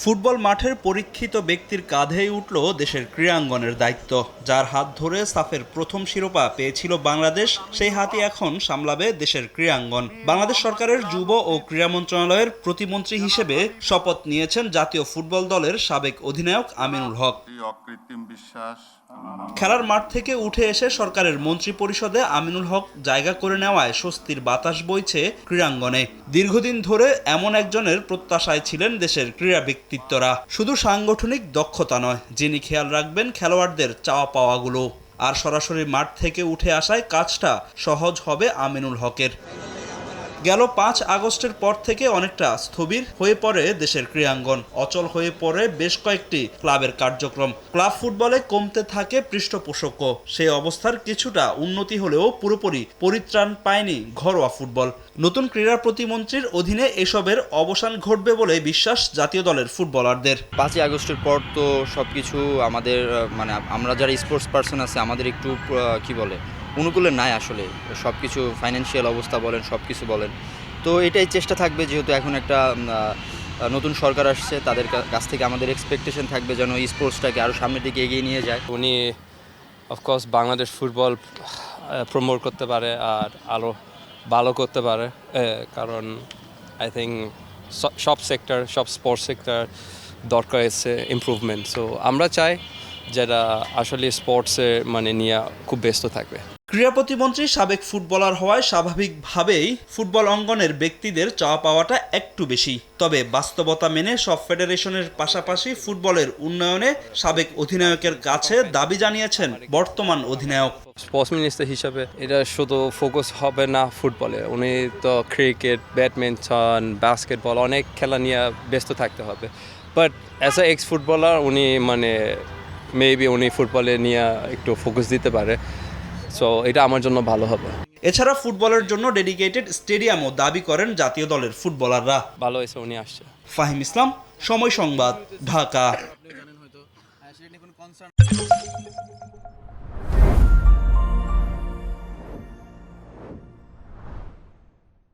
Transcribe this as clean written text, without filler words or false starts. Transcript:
Football মাঠের পরীক্ষিত ব্যক্তির কাঁধেই উঠল দেশের ক্রীড়াঙ্গনের দায়িত্ব। যার হাত ধরে সাফের প্রথম শিরোপা পেয়েছিল বাংলাদেশ, সেই হাতই এখন সামলাবে দেশের ক্রীড়াঙ্গন। বাংলাদেশ সরকারের যুব ও ক্রীড়া মন্ত্রণালয়ের প্রতিমন্ত্রী হিসেবে শপথ নিয়েছেন জাতীয় ফুটবল দলের সাবেক অধিনায়ক আমিনুল হক। খেলার মাঠ থেকে উঠে এসে সরকারের মন্ত্রিপরিষদে আমিনুল হক জায়গা করে নেওয়ায় স্বস্তির বাতাস বইছে ক্রীড়াঙ্গনে। দীর্ঘদিন ধরে এমন একজনের প্রত্যাশায় ছিলেন দেশের ক্রীড়া ব্যক্তিত্বরা। শুধু সাংগঠনিক দক্ষতা নয়, যিনি খেয়াল রাখবেন খেলোয়াড়দের চাওয়া পাওয়াগুলো। আর সরাসরি মাঠ থেকে উঠে আসায় কাজটা সহজ হবে আমিনুল হকের। গেল ৫ আগস্টের পর থেকে অনেকটা স্থবির হয়ে পড়ে দেশের ক্রীড়াঙ্গন। অচল হয়ে পড়ে বেশ কয়েকটি ক্লাবের কার্যক্রম। ক্লাব ফুটবলে কমতে থাকে পৃষ্ঠপোষকও। সেই অবস্থার কিছুটা উন্নতি হলেও পুরোপুরি পরিত্রাণ পায়নি ঘরোয়া ফুটবল। নতুন ক্রীড়া প্রতিমন্ত্রীর অধীনে এসবের অবসান ঘটবে বলে বিশ্বাস জাতীয় দলের ফুটবলারদের। ৫ই আগস্টের পর তো সবকিছু আমাদের আমরা যারা স্পোর্টস পার্সন আছে আমাদের একটু অনুকূলে নাই আসলে। সব কিছু ফাইন্যান্সিয়াল অবস্থা বলেন, সব কিছু বলেন। তো এটাই চেষ্টা থাকবে, যেহেতু এখন একটা নতুন সরকার আসছে, তাদের কাছ থেকে আমাদের এক্সপেকটেশন থাকবে যেন স্পোর্টসটাকে আরও সামনের দিকে এগিয়ে নিয়ে যায়। উনি অফকোর্স বাংলাদেশ ফুটবল প্রমোট করতে পারে আর আরও ভালো করতে পারে, কারণ আই থিঙ্ক সব স্পোর্টস সেক্টর দরকার আছে ইমপ্রুভমেন্ট। সো আমরা চাই যারা আসলে স্পোর্টসে নিয়ে খুব ব্যস্ত থাকবে। ক্রীড়া প্রতিমন্ত্রী সাবেক ফুটবলার হওয়ায় স্বাভাবিকভাবেই ফুটবল অঙ্গনের ব্যক্তিদের চাওয়া পাওয়াটা একটু বেশি। তবে বাস্তবতা মেনে সব ফেডারেশনের পাশাপাশি ফুটবলের উন্নয়নে সাবেক অধিনায়কের কাছে দাবি জানিয়েছেন বর্তমান অধিনায়ক। স্পোর্টস মিনিস্টার হিসাবে এটা শুধু ফোকাস হবে না ফুটবলে, উনি তো ক্রিকেট, ব্যাডমিন্টন, বাস্কেটবল অনেক খেলা নিয়ে ব্যস্ত থাকতে হবে। But as a x footballer উনি মেবি উনি ফুটবলে নিয়ে একটু ফোকাস দিতে পারে। সো এটা আমার জন্য ভালো হবে। এছাড়া ফুটবলের জন্য ডেডিকেটেড স্টেডিয়ামও দাবি করেন জাতীয় দলের ফুটবলাররা। ভালো হয়েছে উনি আসছে। ফাহিম ইসলাম, সময় সংবাদ, ঢাকা।